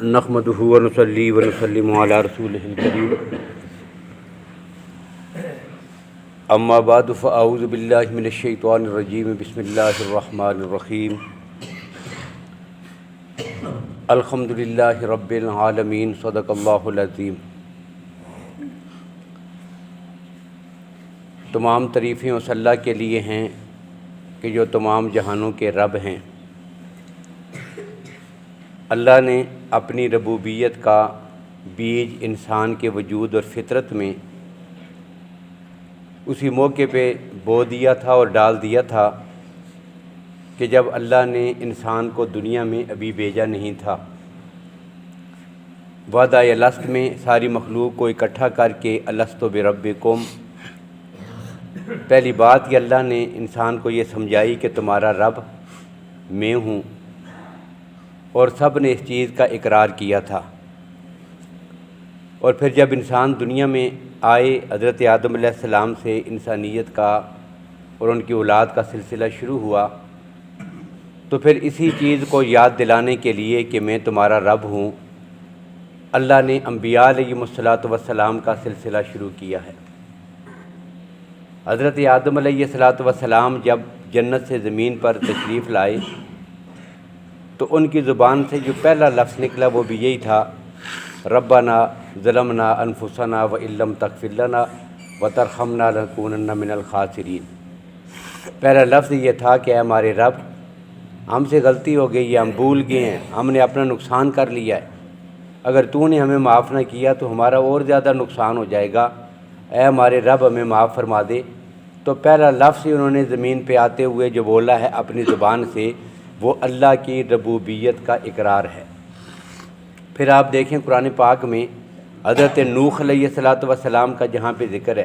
نحمدہ ونصلی ونسلم علی رسولہ الکریم اما بعد فاعوذ باللہ من الشیطان الرجیم بسم اللہ الرحمن الرحیم الحمدللہ رب العالمین صدق اللہ العظیم۔ تمام تعریفیں اس اللہ کے لیے ہیں کہ جو تمام جہانوں کے رب ہیں۔ اللہ نے اپنی ربوبیت کا بیج انسان کے وجود اور فطرت میں اسی موقع پہ بو دیا تھا اور ڈال دیا تھا کہ جب اللہ نے انسان کو دنیا میں ابھی بھیجا نہیں تھا۔ وعدہ الست میں ساری مخلوق کو اکٹھا کر کے الست بربکم، پہلی بات یہ اللہ نے انسان کو یہ سمجھائی کہ تمہارا رب میں ہوں، اور سب نے اس چیز کا اقرار کیا تھا۔ اور پھر جب انسان دنیا میں آئے، حضرت آدم علیہ السلام سے انسانیت کا اور ان کی اولاد کا سلسلہ شروع ہوا، تو پھر اسی چیز کو یاد دلانے کے لیے کہ میں تمہارا رب ہوں، اللہ نے انبیاء علیہم السلام کا سلسلہ شروع کیا ہے۔ حضرت آدم علیہ السلام جب جنت سے زمین پر تشریف لائے تو ان کی زبان سے جو پہلا لفظ نکلا وہ بھی یہی تھا، ربنا ظلمنا انفسنا وان لم تغفر لنا وترحمنا لنکونن من الخاسرین۔ پہلا لفظ یہ تھا کہ اے ہمارے رب، ہم سے غلطی ہو گئی ہے، ہم بھول گئے ہیں، ہم نے اپنا نقصان کر لیا ہے، اگر تو نے ہمیں معاف نہ کیا تو ہمارا اور زیادہ نقصان ہو جائے گا، اے ہمارے رب ہمیں معاف فرما دے۔ تو پہلا لفظ ہی انہوں نے زمین پہ آتے ہوئے جو بولا ہے اپنی زبان سے، وہ اللہ کی ربوبیت کا اقرار ہے۔ پھر آپ دیکھیں قرآن پاک میں حضرت نوح علیہ السلام کا جہاں پہ ذکر ہے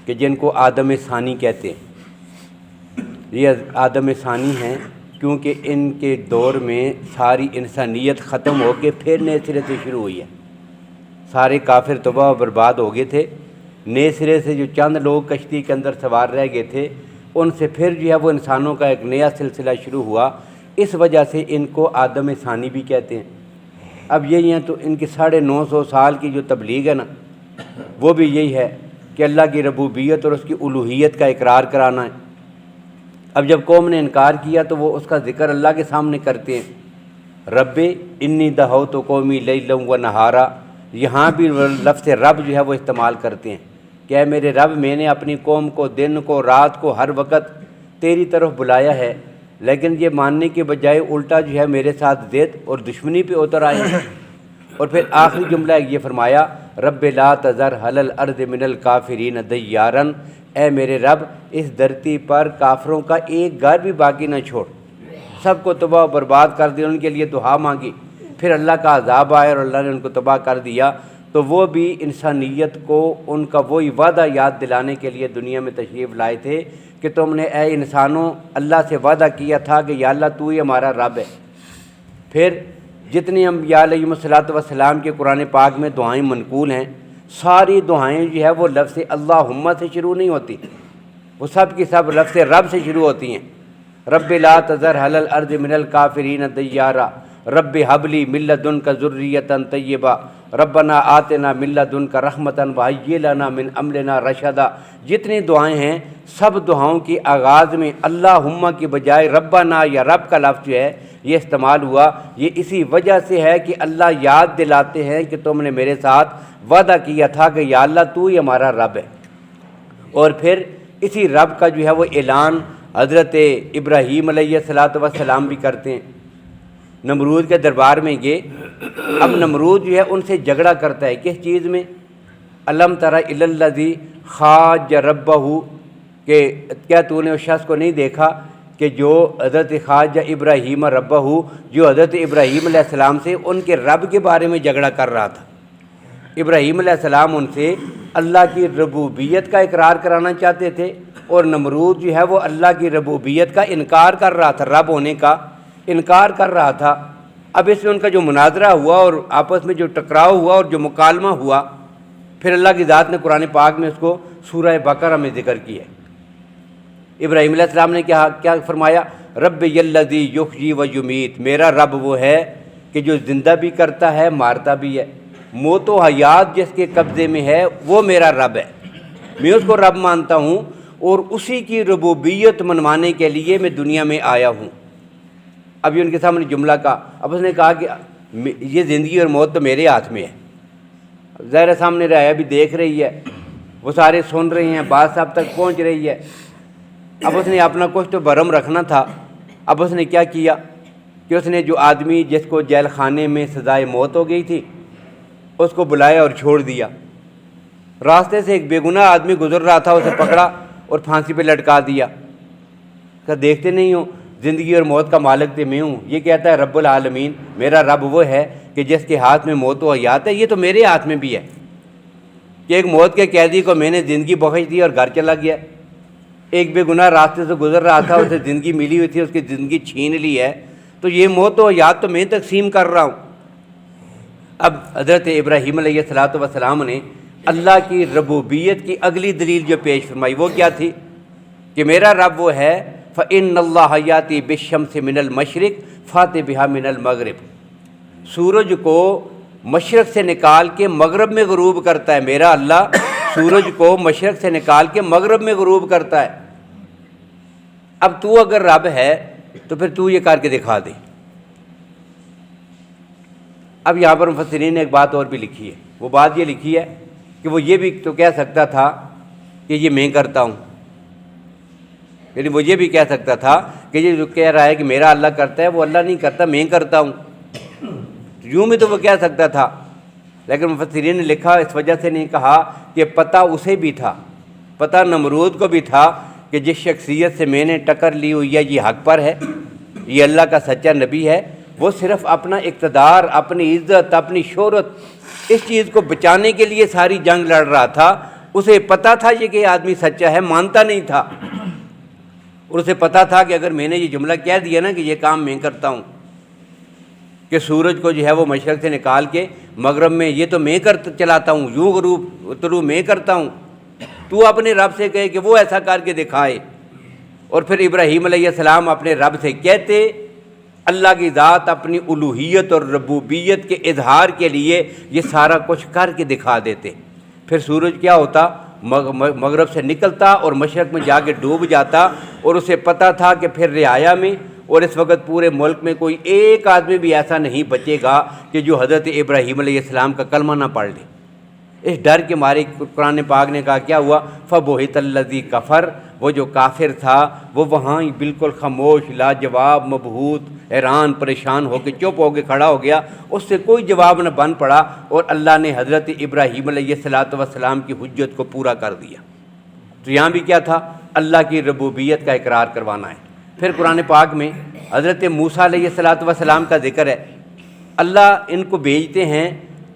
کہ جن کو آدم ثانی کہتے ہیں، یہ آدم ثانی ہیں کیونکہ ان کے دور میں ساری انسانیت ختم ہو کے پھر نئے سرے سے شروع ہوئی ہے۔ سارے کافر تباہ و برباد ہو گئے تھے، نئے سرے سے جو چند لوگ کشتی کے اندر سوار رہ گئے تھے، ان سے پھر جو ہے وہ انسانوں کا ایک نیا سلسلہ شروع ہوا۔ اس وجہ سے ان کو آدم ثانی بھی کہتے ہیں۔ اب یہی ہیں تو ان کی 950 سال کی جو تبلیغ ہے نا، وہ بھی یہی ہے کہ اللہ کی ربوبیت اور اس کی الوہیت کا اقرار کرانا ہے۔ اب جب قوم نے انکار کیا تو وہ اس کا ذکر اللہ کے سامنے کرتے ہیں، رب انی دعوت قومی لیلا و نہارا۔ یہاں بھی لفظ رب جو ہے وہ استعمال کرتے ہیں کہ اے میرے رب، میں نے اپنی قوم کو دن کو رات کو ہر وقت تیری طرف بلایا ہے، لیکن یہ ماننے کے بجائے الٹا جو ہے میرے ساتھ ضد اور دشمنی پہ اتر آئے ہیں۔ اور پھر آخری جملہ یہ فرمایا، رب لا تذر علی الارض من الکافرین دیارا، اے میرے رب اس دھرتی پر کافروں کا ایک گھر بھی باقی نہ چھوڑ، سب کو تباہ و برباد کر دیا۔ ان کے لیے دعا مانگی، پھر اللہ کا عذاب آیا اور اللہ نے ان کو تباہ کر دیا۔ تو وہ بھی انسانیت کو ان کا وہی وعدہ یاد دلانے کے لیے دنیا میں تشریف لائے تھے کہ تم نے اے انسانوں اللہ سے وعدہ کیا تھا کہ یا اللہ تو ہی ہمارا رب ہے۔ پھر جتنی انبیاء علیہم السلام کے قرآن پاک میں دعائیں منقول ہیں، ساری دعائیں جو ہے وہ لفظ اللہم سے شروع نہیں ہوتی، وہ سب کی سب لفظ رب سے شروع ہوتی ہیں۔ رب لا تذر علی الارض من الکافرین دیارا، رب ھب لی من لدنک ذریۃ طیبہ، ربنا آتنا من لدنک رحمۃ وہیئ لنا من امرنا رشدا۔ جتنی دعائیں ہیں سب دعاؤں کی آغاز میں اللہم کی بجائے ربنا یا رب کا لفظ جو ہے یہ استعمال ہوا۔ یہ اسی وجہ سے ہے کہ اللہ یاد دلاتے ہیں کہ تم نے میرے ساتھ وعدہ کیا تھا کہ یا اللہ تو ہی ہمارا رب ہے۔ اور پھر اسی رب کا جو ہے وہ اعلان حضرت ابراہیم علیہ السلام بھی کرتے ہیں۔ نمرود کے دربار میں گئے، اب نمرود جو ہے ان سے جھگڑا کرتا ہے، کس چیز میں؟ الم تر الی الذی خاج ربہ، کہ کیا تو نے اس شخص کو نہیں دیکھا کہ جو حضرت خاج ابراہیم ربہ، جو حضرت ابراہیم علیہ السلام سے ان کے رب کے بارے میں جھگڑا کر رہا تھا۔ ابراہیم علیہ السلام ان سے اللہ کی ربوبیت کا اقرار کرانا چاہتے تھے، اور نمرود جو ہے وہ اللہ کی ربوبیت کا انکار کر رہا تھا، رب ہونے کا انکار کر رہا تھا۔ اب اس میں ان کا جو مناظرہ ہوا اور آپس میں جو ٹکراؤ ہوا اور جو مکالمہ ہوا، پھر اللہ کی ذات نے قرآن پاک میں اس کو سورہ بقرہ میں ذکر کیا ہے۔ ابراہیم علیہ السلام نے کیا فرمایا؟ رب الذی یحیی و یمیت، میرا رب وہ ہے کہ جو زندہ بھی کرتا ہے مارتا بھی ہے، موت و حیات جس کے قبضے میں ہے وہ میرا رب ہے، میں اس کو رب مانتا ہوں اور اسی کی ربوبیت منوانے کے لیے میں دنیا میں آیا ہوں۔ اب یہ ان کے سامنے جملہ کہا، اب اس نے کہا کہ یہ زندگی اور موت تو میرے ہاتھ میں ہے۔ ظاہر سامنے رعایا بھی دیکھ رہی ہے، وہ سارے سن رہے ہیں، بات صاحب تک پہنچ رہی ہے۔ اب اس نے اپنا کچھ تو بھرم رکھنا تھا۔ اب اس نے کیا کیا کہ اس نے جو آدمی جس کو جیل خانے میں سزائے موت ہو گئی تھی اس کو بلایا اور چھوڑ دیا۔ راستے سے ایک بے گناہ آدمی گزر رہا تھا، اسے پکڑا اور پھانسی پہ لٹکا دیا۔ کہ دیکھتے نہیں ہو زندگی اور موت کا مالک تو میں ہوں۔ یہ کہتا ہے رب العالمین، میرا رب وہ ہے کہ جس کے ہاتھ میں موت و حیات ہے، یہ تو میرے ہاتھ میں بھی ہے کہ ایک موت کے قیدی کو میں نے زندگی بخش دی اور گھر چلا گیا، ایک بے گناہ راستے سے گزر رہا تھا، اسے زندگی ملی ہوئی تھی، اس کی زندگی چھین لی ہے، تو یہ موت و حیات تو میں تقسیم کر رہا ہوں۔ اب حضرت ابراہیم علیہ السلام نے اللہ کی ربوبیت کی اگلی دلیل جو پیش فرمائی وہ کیا تھی کہ میرا رب وہ ہے فَإِنَّ اللَّهَ يَأْتِي بِالشَّمْسِ مِنَ الْمَشْرِقِ فَأْتِ بِهَا مِنَ الْمَغْرِبِ، سورج کو مشرق سے نکال کے مغرب میں غروب کرتا ہے میرا اللہ، سورج کو مشرق سے نکال کے مغرب میں غروب کرتا ہے۔ اب تو اگر رب ہے تو پھر تو یہ کر کے دکھا دے۔ اب یہاں پر مفسرین نے ایک بات اور بھی لکھی ہے، وہ بات یہ لکھی ہے کہ وہ یہ بھی تو کہہ سکتا تھا کہ یہ میں کرتا ہوں، یعنی وہ یہ بھی کہہ سکتا تھا کہ یہ جو کہہ رہا ہے کہ میرا اللہ کرتا ہے وہ اللہ نہیں کرتا، میں کرتا ہوں، یوں بھی تو وہ کہہ سکتا تھا۔ لیکن مفسرین نے لکھا اس وجہ سے نہیں کہا کہ پتہ اسے بھی تھا، پتہ نمرود کو بھی تھا کہ جس شخصیت سے میں نے ٹکر لی ہوئی ہے یہ حق پر ہے، یہ اللہ کا سچا نبی ہے، وہ صرف اپنا اقتدار، اپنی عزت، اپنی شہرت، اس چیز کو بچانے کے لیے ساری جنگ لڑ رہا تھا۔ اسے پتہ تھا یہ کہ آدمی سچا ہے، مانتا نہیں تھا، اور اسے پتہ تھا کہ اگر میں نے یہ جملہ کہہ دیا نا کہ یہ کام میں کرتا ہوں، کہ سورج کو جو ہے وہ مشرق سے نکال کے مغرب میں یہ تو میں چلاتا ہوں، یوں غروب طلوع میں کرتا ہوں، تو اپنے رب سے کہے کہ وہ ایسا کر کے دکھائے۔ اور پھر ابراہیم علیہ السلام اپنے رب سے کہتے، اللہ کی ذات اپنی الوہیت اور ربوبیت کے اظہار کے لیے یہ سارا کچھ کر کے دکھا دیتے۔ پھر سورج کیا ہوتا، مغرب سے نکلتا اور مشرق میں جا کے ڈوب جاتا، اور اسے پتہ تھا کہ پھر رعایا میں اور اس وقت پورے ملک میں کوئی ایک آدمی بھی ایسا نہیں بچے گا کہ جو حضرت ابراہیم علیہ السلام کا کلمہ نہ پڑھ لے۔ اس ڈر کے مارے قرآن پاک نے کہا کیا ہوا، فَبُہِتَ الَّذِي کفر، وہ جو کافر تھا وہ وہاں ہی بالکل خاموش، لاجواب، مبہوت، حیران، پریشان ہو کے چپ ہو کے کھڑا ہو گیا، اس سے کوئی جواب نہ بن پڑا، اور اللہ نے حضرت ابراہیم علیہ السلام کی حجت کو پورا کر دیا۔ تو یہاں بھی کیا تھا، اللہ کی ربوبیت کا اقرار کروانا ہے۔ پھر قرآن پاک میں حضرت موسیٰ علیہ السلام کا ذکر ہے، اللہ ان کو بھیجتے ہیں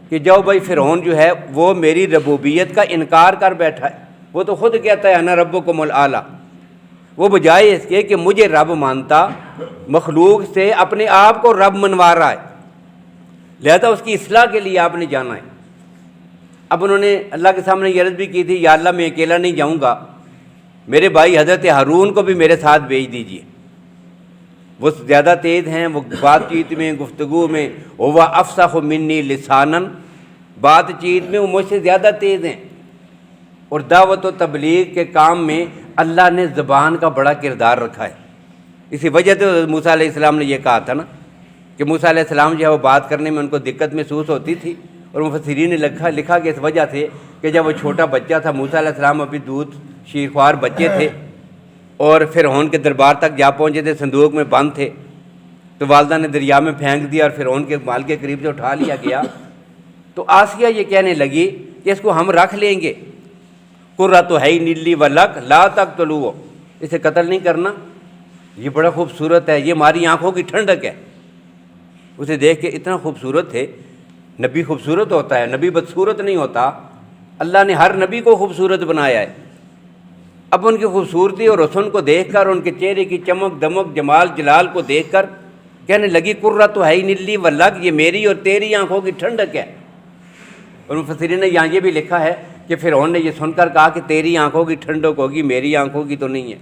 کہ جاؤ بھائی فرعون جو ہے وہ میری ربوبیت کا انکار کر بیٹھا ہے، وہ تو خود کہتا ہے انا ربکم الاعلی، وہ بجائے اس کے کہ مجھے رب مانتا مخلوق سے اپنے آپ کو رب منوا رہا ہے، لہذا اس کی اصلاح کے لیے آپ نے جانا ہے۔ اب انہوں نے اللہ کے سامنے یہ عرض بھی کی تھی، یا اللہ میں اکیلا نہیں جاؤں گا، میرے بھائی حضرت ہارون کو بھی میرے ساتھ بھیج دیجیے، وہ زیادہ تیز ہیں، وہ بات چیت میں، گفتگو میں، وہ افصح منی لسانا، بات چیت میں وہ مجھ سے زیادہ تیز ہیں، اور دعوت و تبلیغ کے کام میں اللہ نے زبان کا بڑا کردار رکھا ہے۔ اسی وجہ سے موسیٰ علیہ السلام نے یہ کہا تھا نا کہ موسیٰ علیہ السلام جو ہے وہ بات کرنے میں ان کو دقت محسوس ہوتی تھی، اور مفسرین نے لکھا کہ اس وجہ سے کہ جب وہ چھوٹا بچہ تھا، موسیٰ علیہ السلام ابھی دودھ شیرخوار بچے تھے اور فرعون کے دربار تک جا پہنچے تھے، صندوق میں بند تھے، تو والدہ نے دریا میں پھینک دیا اور فرعون کے مال کے قریب سے اٹھا لیا گیا۔ تو آسیہ یہ کہنے لگی کہ اس کو ہم رکھ لیں گے، قرۃ عین لی ولک لا تقتلوہ، اسے قتل نہیں کرنا، یہ بڑا خوبصورت ہے، یہ ہماری آنکھوں کی ٹھنڈک ہے۔ اسے دیکھ کے اتنا خوبصورت ہے، نبی خوبصورت ہوتا ہے، نبی بدصورت نہیں ہوتا، اللہ نے ہر نبی کو خوبصورت بنایا ہے۔ اب ان کی خوبصورتی اور حسن کو دیکھ کر، ان کے چہرے کی چمک دمک جمال جلال کو دیکھ کر کہنے لگی قرۃ عین لی ولک، یہ میری اور تیری آنکھوں کی ٹھنڈک ہے۔ اور مفسرین نے یہاں یہ بھی لکھا ہے کہ فرعون نے یہ سن کر کہا کہ تیری آنکھوں کی ٹھنڈک ہوگی، میری آنکھوں کی تو نہیں ہے۔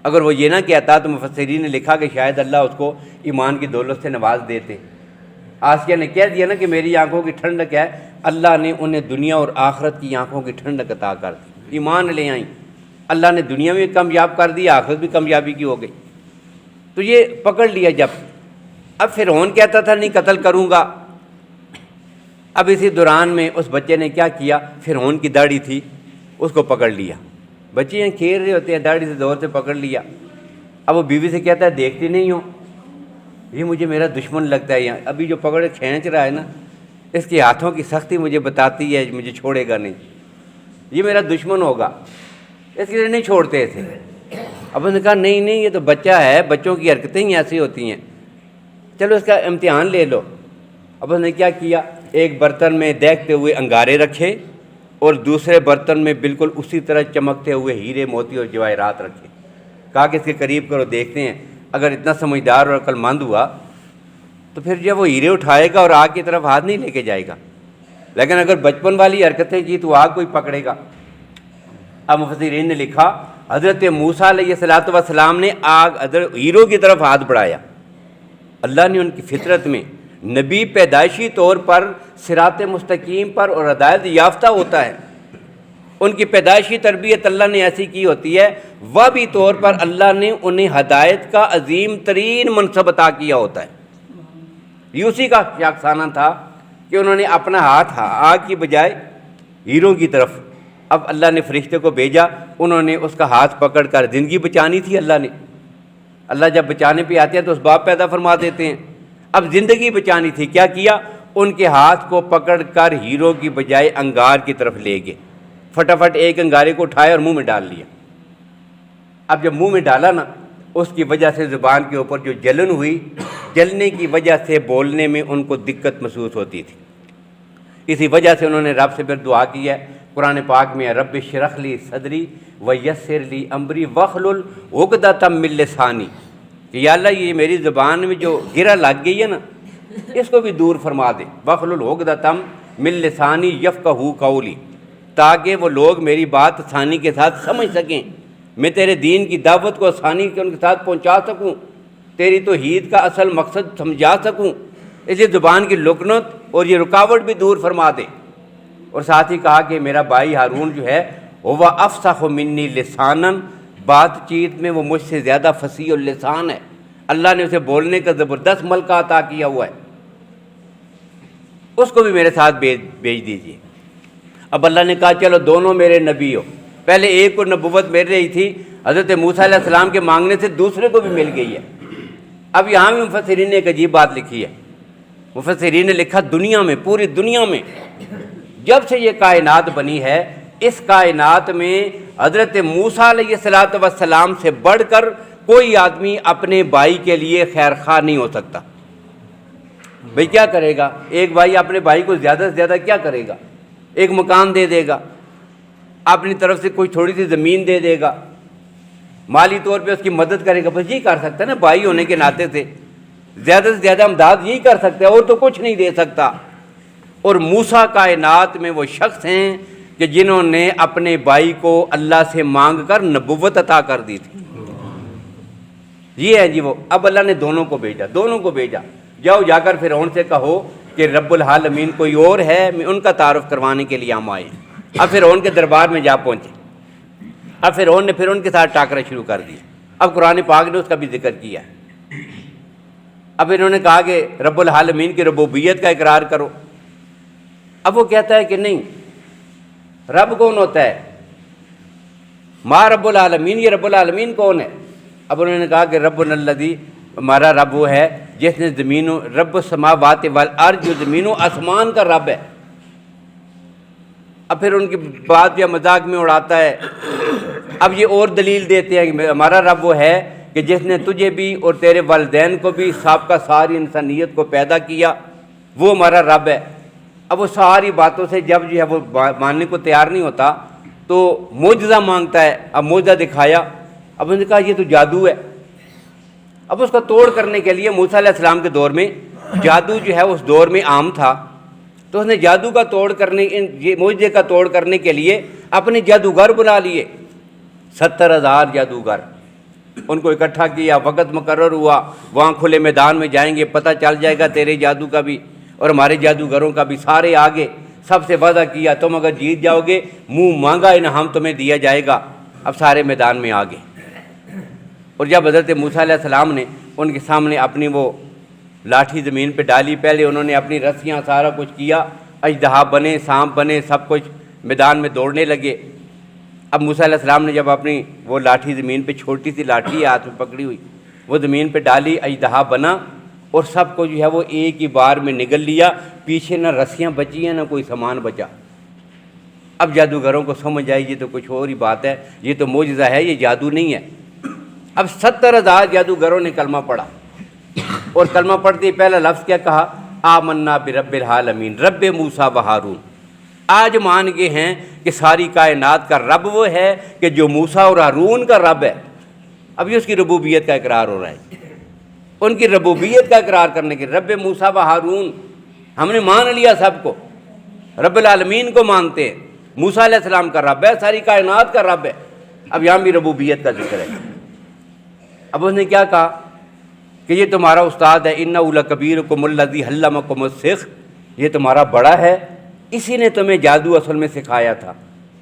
اگر وہ یہ نہ کہتا تو مفسرین نے لکھا کہ شاید اللہ اس کو ایمان کی دولت سے نواز دیتے۔ آسیہ نے کہہ دیا نا کہ میری آنکھوں کی ٹھنڈک ہے، اللہ نے انہیں دنیا اور آخرت کی آنکھوں کی ٹھنڈک عطا کر دی، ایمان لے آئیں، اللہ نے دنیا میں کامیاب کر دی، آخرت بھی کامیابی کی ہو گئی۔ تو یہ پکڑ لیا جب، اب فرعون کہتا تھا نہیں قتل کروں گا، اب اسی دوران میں اس بچے نے کیا کیا، فرعون کی داڑھی تھی اس کو پکڑ لیا، بچے یہاں کھیل رہے ہوتے ہیں، داڑھی سے زور سے پکڑ لیا۔ اب وہ بیوی سے کہتا ہے دیکھتی نہیں ہو، یہ مجھے میرا دشمن لگتا ہے، یہاں ابھی جو پکڑ کھینچ رہا ہے نا، اس کے ہاتھوں کی سختی مجھے بتاتی ہے مجھے چھوڑے گا نہیں، یہ میرا دشمن ہوگا، اس کے لیے نہیں چھوڑتے تھے۔ اب انہوں نے کہا نہیں نہیں، یہ تو بچہ ہے، بچوں کی حرکتیں ہی ایسی ہوتی ہیں، چلو اس کا امتحان لے لو۔ اب انہوں نے کیا کیا، ایک برتن میں دیکھتے ہوئے انگارے رکھے اور دوسرے برتن میں بالکل اسی طرح چمکتے ہوئے ہیرے موتی اور جواہرات رکھے، کہا کہ اس کے قریب کرو دیکھتے ہیں، اگر اتنا سمجھدار اور عقل مند ہوا تو پھر جب وہ ہیرے اٹھائے گا اور آگ کی طرف ہاتھ نہیں لے کے جائے گا، لیکن اگر بچپن والی حرکتیں کی تو آگ کوئی پکڑے گا۔ اب مفسرین نے لکھا حضرت موسیٰ علیہ السلام نے ہیروں کی طرف ہاتھ بڑھایا، اللہ نے ان کی فطرت میں نبی پیدائشی طور پر صراط مستقیم پر اور ہدایت یافتہ ہوتا ہے، ان کی پیدائشی تربیت اللہ نے ایسی کی ہوتی ہے، وابی طور پر اللہ نے انہیں ہدایت کا عظیم ترین منصب عطا کیا ہوتا ہے۔ یہ اسی کا شاخسانہ تھا کہ انہوں نے اپنا ہاتھ آگ کی بجائے ہیروں کی طرف، اب اللہ نے فرشتے کو بھیجا، انہوں نے اس کا ہاتھ پکڑ کر زندگی بچانی تھی اللہ نے، اللہ جب بچانے پہ آتے ہیں تو اس باپ پیدا فرما دیتے ہیں، اب زندگی بچانی تھی، کیا کیا، ان کے ہاتھ کو پکڑ کر ہیروں کی بجائے انگار کی طرف لے گئے، فٹافٹ ایک انگارے کو اٹھایا اور منہ میں ڈال لیا۔ اب جب منہ میں ڈالا نا، اس کی وجہ سے زبان کے اوپر جو جلن ہوئی، جلنے کی وجہ سے بولنے میں ان کو دقت محسوس ہوتی تھی، اسی وجہ سے انہوں نے رب سے پھر دعا کی ہے، قرآن پاک میں رب اشرح لی صدری ویسر لی امری واحلل عقدۃ من لسانی، کہ یا اللہ یہ میری زبان میں جو گرہ لگ گئی ہے نا، اس کو بھی دور فرما دے، واحلل عقدۃ من لسانی یفقہوا قولی، تاکہ وہ لوگ میری بات آسانی کے ساتھ سمجھ سکیں، میں تیرے دین کی دعوت کو آسانی کے ان کے ساتھ پہنچا سکوں، تیری توحید کا اصل مقصد سمجھا سکوں، اس لیے زبان کی لکنت اور یہ رکاوٹ بھی دور فرما دے۔ اور ساتھ ہی کہا کہ میرا بھائی ہارون جو ہے وہ افصح منی لسانا، بات چیت میں وہ مجھ سے زیادہ فصیح اللسان ہے، اللہ نے اسے بولنے کا زبردست ملکہ عطا کیا ہوا ہے، اس کو بھی میرے ساتھ بھیج دیجیے۔ اب اللہ نے کہا چلو دونوں میرے نبی ہو، پہلے ایک کو نبوت مل رہی تھی حضرت موسیٰ علیہ السلام کے مانگنے سے، دوسرے کو بھی مل گئی ہے۔ اب یہاں بھی مفسرین نے ایک عجیب بات لکھی ہے، مفسرین نے لکھا دنیا میں، پوری دنیا میں جب سے یہ کائنات بنی ہے، اس کائنات میں حضرت موسیٰ علیہ السلام سے بڑھ کر کوئی آدمی اپنے بھائی کے لیے خیر خواہ نہیں ہو سکتا۔ بھئی کیا کرے گا، ایک بھائی اپنے بھائی کو زیادہ سے زیادہ کیا کرے گا، ایک مکان دے دے گا، اپنی طرف سے کوئی تھوڑی سی زمین دے دے گا، مالی طور پہ اس کی مدد کرے گا، بس یہی کر سکتا ہے نا، بھائی ہونے کے ناطے سے زیادہ سے زیادہ امداد یہی کر سکتا ہے، اور تو کچھ نہیں دے سکتا۔ اور موسیٰ کائنات میں وہ شخص ہیں کہ جنہوں نے اپنے بھائی کو اللہ سے مانگ کر نبوت عطا کر دی تھی، یہ ہے جی وہ۔ اب اللہ نے دونوں کو بھیجا، جاؤ جا کر فرعون سے کہو کہ رب العالمین کوئی اور ہے، میں ان کا تعارف کروانے کے لیے ہم آئے۔ اب فرعون کے دربار میں جا پہنچے، اب فرعون نے پھر ان کے ساتھ ٹاکرا شروع کر دیا، اب قرآن پاک نے اس کا بھی ذکر کیا ہے۔ اب انہوں نے کہا کہ رب العالمین کی ربوبیت کا اقرار کرو، اب وہ کہتا ہے کہ نہیں، رب کون ہوتا ہے، ما رب العالمین، یہ رب العالمین کون ہے؟ اب انہوں نے کہا کہ رب الذی، ہمارا رب وہ ہے جس نے زمینوں، رب السماوات والارض، جو زمین و آسمان کا رب ہے۔ اب پھر ان کی بات یا مذاق میں اڑاتا ہے، اب یہ اور دلیل دیتے ہیں کہ ہمارا رب وہ ہے کہ جس نے تجھے بھی اور تیرے والدین کو بھی، سابقہ ساری انسانیت کو پیدا کیا، وہ ہمارا رب ہے۔ اب وہ ساری باتوں سے جب جو ہے وہ ماننے کو تیار نہیں ہوتا تو معجزہ مانگتا ہے، اب معجزہ دکھایا، اب انہوں نے کہا یہ تو جادو ہے۔ اب اس کا توڑ کرنے کے لیے موسیٰ علیہ السلام کے دور میں جادو جو ہے اس دور میں عام تھا، تو اس نے جادو کا توڑ کرنے، معجزے کا توڑ کرنے کے لیے اپنے جادوگر بنا لیے، 70,000 جادوگر، ان کو اکٹھا کیا، وقت مقرر ہوا، وہاں کھلے میدان میں جائیں گے، پتہ چل جائے گا تیرے جادو کا بھی اور ہمارے جادوگروں کا بھی۔ سارے آگے، سب سے وعدہ کیا تم اگر جیت جاؤ گے منہ مانگا انعام تمہیں دیا جائے گا۔ اب سارے میدان میں آ گئے، اور جب حضرت موسیٰ علیہ السلام نے ان کے سامنے اپنی وہ لاٹھی زمین پہ ڈالی، پہلے انہوں نے اپنی رسیاں سارا کچھ کیا، اژدہا بنے، سانپ بنے، سب کچھ میدان میں دوڑنے لگے۔ اب موسیٰ علیہ السلام نے جب اپنی وہ لاٹھی زمین پہ، چھوٹی سی لاٹھی ہاتھ میں پکڑی ہوئی، وہ زمین پہ ڈالی، اژدہا بنا اور سب کو جو ہے وہ ایک ہی بار میں نگل لیا، پیچھے نہ رسیاں بچی ہیں نہ کوئی سامان بچا۔ اب جادوگروں کو سمجھ آئی یہ تو کچھ اور ہی بات ہے، یہ تو معجزہ ہے، یہ جادو نہیں ہے۔ اب 70,000 جادوگروں نے کلمہ پڑھا، اور کلمہ پڑھتے ہی پہلا لفظ کیا کہا؟ آمنا برب العالمین، رب موسیٰ و ہارون۔ آج مان گئے ہیں کہ ساری کائنات کا رب وہ ہے کہ جو موسیٰ اور ہارون کا رب ہے۔ اب یہ اس کی ربوبیت کا اقرار ہو رہا ہے، ان کی ربوبیت کا اقرار کرنے کے، رب موسیٰ و ہارون ہم نے مان لیا، سب کو رب العالمین کو مانتے ہیں، موسیٰ علیہ السلام کا رب ہے، ساری کائنات کا رب ہے۔ اب یہاں بھی ربوبیت کا ذکر ہے۔ اب اس نے کیا کہا کہ یہ تمہارا استاد ہے، اِنَّهُ لَكَبِيرُكُمُ الَّذِي عَلَّمَكُمُ السِّحْرَ، یہ تمہارا بڑا ہے، اسی نے تمہیں جادو اصل میں سکھایا تھا،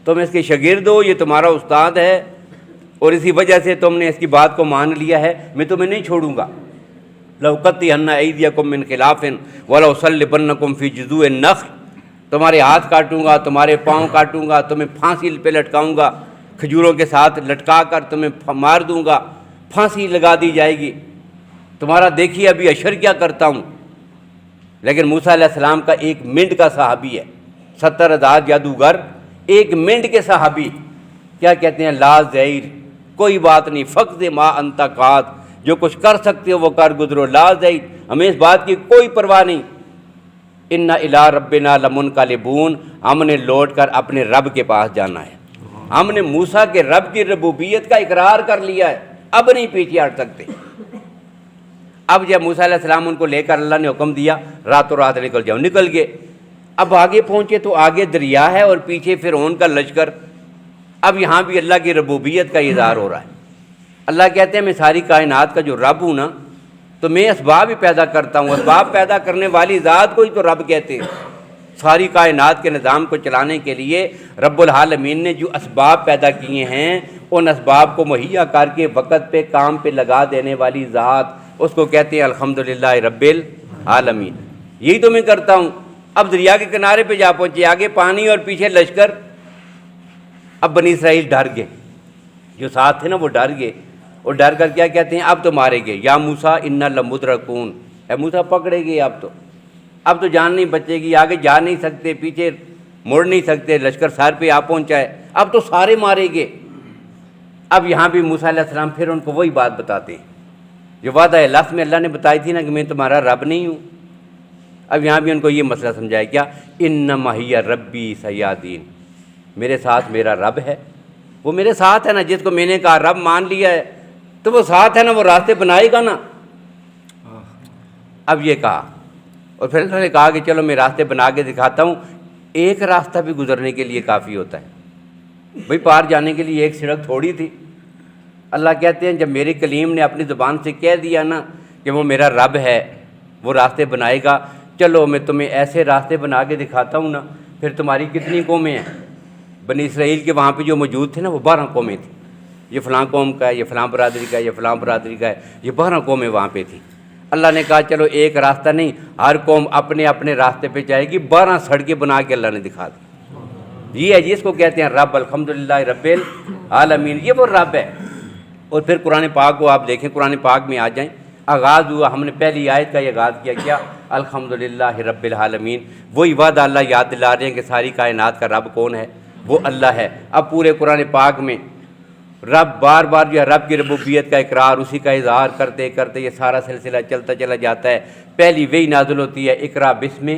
تم اس کے شاگرد ہو، یہ تمہارا استاد ہے، اور اسی وجہ سے تم نے اس کی بات کو مان لیا ہے، میں تمہیں نہیں چھوڑوں گا۔ لَأُقَطِّعَنَّ أَيْدِيَكُم مِّن خِلَافٍ وَلَأُصَلِّبَنَّكُم فِي جُذُوعِ النَّخْلِ، تمہارے ہاتھ کاٹوں گا، تمہارے پاؤں کاٹوں گا، تمہیں پھانسی پہ لٹکاؤں گا، کھجوروں کے ساتھ لٹکا کر تمہیں مار دوں گا، پھانسی لگا دی جائے گی، تمہارا دیکھیے ابھی اشر کیا کرتا ہوں۔ لیکن موسیٰ علیہ السلام کا ایک منٹ کا صحابی ہے، 70,000 جادوگر ایک منٹ کے صحابی کیا کہتے ہیں؟ لا زیر، کوئی بات نہیں، فقد ما انت قاد، جو کچھ کر سکتے ہو وہ کر گزرو، لا زیر، ہمیں اس بات کی کوئی پرواہ نہیں۔ اِنَّ إِلَىٰ رَبِّنَا لَمُنْقَلِبُونَ، ہم نے لوٹ کر اپنے رب کے پاس جانا ہے۔ ہم نے موسیٰ کے رب کی ربوبیت کا اقرار کر لیا ہے، اب نہیں پیچھے ہٹ سکتے۔ اب جب موسیٰ علیہ السلام ان کو لے کر اللہ نے حکم دیا راتوں رات نکل جاؤ، نکل گئے۔ اب آگے پہنچے تو آگے دریا ہے اور پیچھے فرعون کا لشکر۔ اب یہاں بھی اللہ کی ربوبیت کا اظہار ہو رہا ہے۔ اللہ کہتے ہیں میں ساری کائنات کا جو رب ہوں نا، تو میں اسباب ہی پیدا کرتا ہوں، اسباب پیدا کرنے والی ذات کو ہی تو رب کہتے ہیں۔ ساری کائنات کے نظام کو چلانے کے لیے رب العالمین نے جو اسباب پیدا کیے ہیں، ان اسباب کو مہیا کر کے وقت پہ کام پہ لگا دینے والی ذات، اس کو کہتے ہیں الحمدللہ رب العالمین۔ یہی تو میں کرتا ہوں۔ اب دریا کے کنارے پہ جا پہنچے، آگے پانی اور پیچھے لشکر۔ اب بنی اسرائیل ڈر گئے، جو ساتھ تھے نا وہ ڈر گئے، اور ڈر کر کیا کہتے ہیں؟ اب تو مارے گئے، یا موسیٰ انا لمدرکون، اے موسیٰ پکڑے گئے، اب تو جان نہیں بچے گی، آگے جا نہیں سکتے، پیچھے مڑ نہیں سکتے، لشکر سر پہ آ پہنچا ہے، اب تو سارے مارے گئے۔ اب یہاں بھی موسیٰ علیہ السلام پھر ان کو وہی بات بتاتے ہیں جو وعدہ لفظ میں اللہ نے بتائی تھی نا کہ میں تمہارا رب نہیں ہوں۔ اب یہاں بھی ان کو یہ مسئلہ سمجھایا کیا؟ انما ہی ربی سیادین، میرے ساتھ میرا رب ہے، وہ میرے ساتھ ہے نا، جس کو میں نے کہا رب مان لیا ہے تو وہ ساتھ ہے نا، وہ راستے بنائے گا نا۔ اب یہ کہا، اور پھر انہوں نے کہا کہ چلو میں راستے بنا کے دکھاتا ہوں۔ ایک راستہ بھی گزرنے کے لیے کافی ہوتا ہے بھئی، پار جانے کے لیے ایک سڑک تھوڑی تھی۔ اللہ کہتے ہیں جب میرے کلیم نے اپنی زبان سے کہہ دیا نا کہ وہ میرا رب ہے، وہ راستے بنائے گا، چلو میں تمہیں ایسے راستے بنا کے دکھاتا ہوں نا۔ پھر تمہاری کتنی قومیں ہیں؟ بنی اسرائیل کے وہاں پہ جو موجود تھے نا، وہ 12 قومیں تھیں، یہ فلاں قوم کا ہے، یہ فلاں برادری کا ہے، یہ فلاں برادری کا ہے، یہ 12 قومیں وہاں پہ تھیں۔ اللہ نے کہا چلو ایک راستہ نہیں، ہر قوم اپنے اپنے راستے پہ جائے گی، 12 سڑکیں بنا کے اللہ نے دکھا دی۔ یہ ہے جس کو کہتے ہیں رب، الحمدللہ رب العالمین، یہ وہ رب ہے۔ اور پھر قرآن پاک کو آپ دیکھیں، قرآن پاک میں آ جائیں، آغاز ہوا، ہم نے پہلی آیت کا یہ آغاز کیا الحمدللہ رب العالمین۔ وہی وعدہ اللہ یاد دلا رہے ہیں کہ ساری کائنات کا رب کون ہے؟ وہ اللہ ہے۔ اب پورے قرآن پاک میں رب بار بار جو ہے رب کی ربوبیت کا اقرار، اسی کا اظہار کرتے کرتے یہ سارا سلسلہ چلتا چلا جاتا ہے۔ پہلی وہی نازل ہوتی ہے اقرا بسم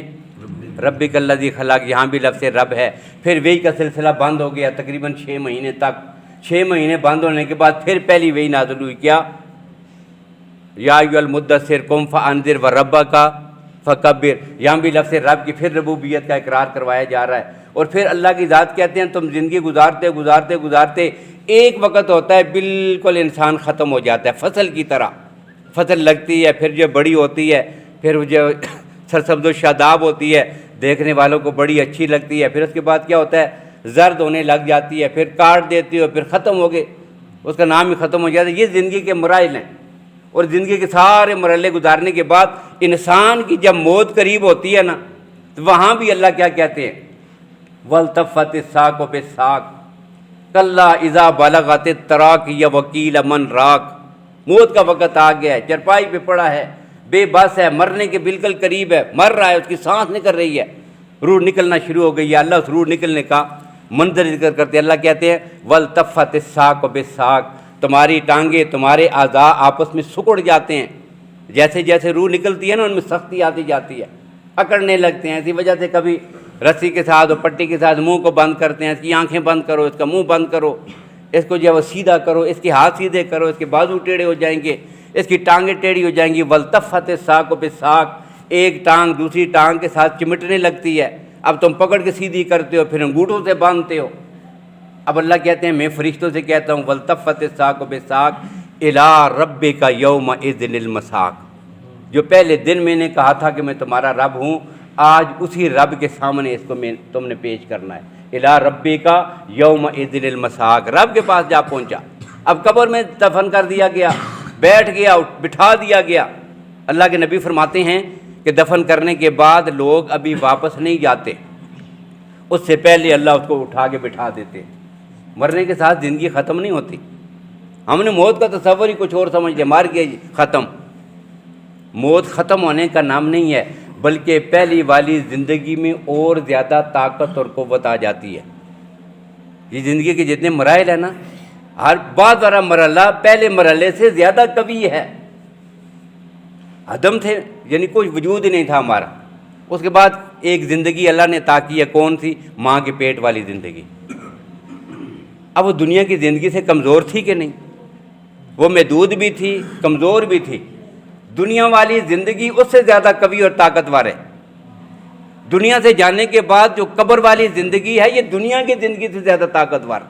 ربک الذی خلق، یہاں بھی لفظ رب ہے۔ پھر وہی کا سلسلہ بند ہو گیا تقریباً 6 مہینے تک۔ 6 مہینے بند ہونے کے بعد پھر پہلی وہی نازل ہوئی، کیا؟ یا ایھا المدثر قم فانذر وربک فکبر، یہاں بھی لفظ رب کی پھر ربوبیت کا اقرار کروایا جا رہا ہے۔ اور پھر اللہ کی ذات کہتے ہیں تم زندگی گزارتے گزارتے گزارتے ایک وقت ہوتا ہے بالکل انسان ختم ہو جاتا ہے، فصل کی طرح فصل لگتی ہے، پھر جو بڑی ہوتی ہے، پھر جو سرسبز و شاداب ہوتی ہے، دیکھنے والوں کو بڑی اچھی لگتی ہے، پھر اس کے بعد کیا ہوتا ہے زرد ہونے لگ جاتی ہے، پھر کاٹ دیتی ہو، پھر ختم ہو گئے، اس کا نام ہی ختم ہو جاتا ہے۔ یہ زندگی کے مراحل ہیں، اور زندگی کے سارے مرحلے گزارنے کے بعد انسان کی جب موت قریب ہوتی ہے نا، تو وہاں بھی اللہ کیا کہتے ہیں وَالْتَفَّتِ السَّاقُ بِالسَّاقِ كَلَّا اِذَا بَلَغَتِ التَّرَاقِيَ وَقِيلَ مَنْ رَاقٍ۔ موت کا وقت آ گیا ہے، چرپائی پہ پڑا ہے، بے بس ہے، مرنے کے بالکل قریب ہے، مر رہا ہے، اس کی سانس نکل رہی ہے، روح نکلنا شروع ہو گئی ہے۔ اللہ اس روح نکلنے کا منظر ذکر کرتے اللہ کہتے ہیں وَالْتَفَّتِ السَّاقُ بِالسَّاقِ، تمہاری ٹانگیں تمہارے اعضاء آپس میں سکڑ جاتے ہیں، جیسے جیسے روح نکلتی ہے نا ان میں سختی آتی جاتی ہے، اکڑنے لگتے ہیں۔ اسی وجہ سے کبھی رسی کے ساتھ اور پٹی کے ساتھ منہ کو بند کرتے ہیں، اس کی آنکھیں بند کرو، اس کا منہ بند کرو، اس کو جو ہے وہ سیدھا کرو، اس کے ہاتھ سیدھے کرو، اس کے بازو ٹیڑھے ہو جائیں گے، اس کی ٹانگیں ٹیڑھی ہو جائیں گی۔ وَالْتَفَّتِ السَّاقُ بِالسَّاقِ، ایک ٹانگ دوسری ٹانگ کے ساتھ چمٹنے لگتی ہے، اب تم پکڑ کے سیدھی کرتے ہو، پھر انگوٹھوں سے باندھتے ہو۔ اب اللہ کہتے ہیں میں فرشتوں سے کہتا ہوں وَالْتَفَّتِ السَّاقُ بِالسَّاقِ إِلَىٰ رَبِّكَ يَوْمَئِذٍ الْمَسَاقُ، جو پہلے دن میں نے کہا تھا کہ میں تمہارا رب ہوں، آج اسی رب کے سامنے اس کو تم نے پیش کرنا ہے۔ إِلَىٰ رَبِّكَ يَوْمَئِذٍ الْمَسَاقُ، رب کے پاس جا پہنچا، اب قبر میں دفن کر دیا گیا، بیٹھ گیا، بٹھا دیا گیا۔ اللہ کے نبی فرماتے ہیں کہ دفن کرنے کے بعد لوگ ابھی واپس نہیں جاتے، اس سے پہلے اللہ اس کو اٹھا کے بٹھا دیتے۔ مرنے کے ساتھ زندگی ختم نہیں ہوتی، ہم نے موت کا تصور ہی کچھ اور سمجھتے، مر گئے جی ختم۔ موت ختم ہونے کا نام نہیں ہے، بلکہ پہلی والی زندگی میں اور زیادہ طاقت اور قوت آ جاتی ہے۔ یہ زندگی کے جتنے مراحل ہیں نا، ہر بعض والا مرحلہ پہلے مرحلے سے زیادہ قوی ہے۔ عدم تھے، یعنی کوئی وجود ہی نہیں تھا ہمارا، اس کے بعد ایک زندگی اللہ نے عطا کی ہے، کون سی؟ ماں کے پیٹ والی زندگی۔ اب وہ دنیا کی زندگی سے کمزور تھی کہ نہیں؟ وہ محدود بھی تھی، کمزور بھی تھی۔ دنیا والی زندگی اس سے زیادہ قوی اور طاقتور ہے۔ دنیا سے جانے کے بعد جو قبر والی زندگی ہے، یہ دنیا کی زندگی سے زیادہ طاقتور،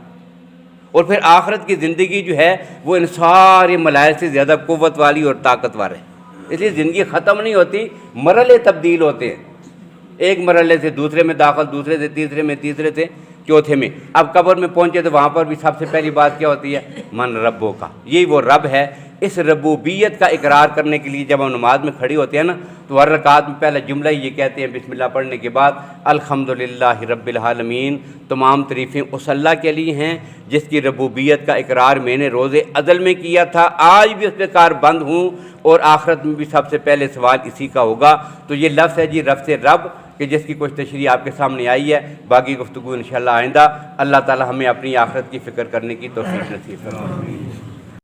اور پھر آخرت کی زندگی جو ہے وہ ان سارے ملائل سے زیادہ قوت والی اور طاقتور ہے۔ اس لیے زندگی ختم نہیں ہوتی، مرحلے تبدیل ہوتے ہیں، ایک مرحلے سے دوسرے میں داخل، دوسرے سے تیسرے میں، تیسرے سے چوتھے میں۔ اب قبر میں پہنچے تو وہاں پر بھی سب سے پہلی بات کیا ہوتی ہے؟ من ربو کا، یہی وہ رب ہے۔ اس ربوبیت کا اقرار کرنے کے لیے جب ہم نماز میں کھڑی ہوتے ہیں نا، تو ہر رکعت میں پہلا جملہ یہ کہتے ہیں بسم اللہ پڑھنے کے بعد الحمدللہ رب العالمین، تمام تعریفیں اس اللہ کے لیے ہیں جس کی ربوبیت کا اقرار میں نے روز ازل میں کیا تھا، آج بھی اس پہ کار بند ہوں، اور آخرت میں بھی سب سے پہلے سوال اسی کا ہوگا۔ تو یہ لفظ ہے جی لفظ رب، کہ جس کی کچھ تشریح آپ کے سامنے آئی ہے، باقی گفتگو انشاءاللہ آئندہ۔ اللہ تعالی ہمیں اپنی آخرت کی فکر کرنے کی توفیق نصیب فرمائے۔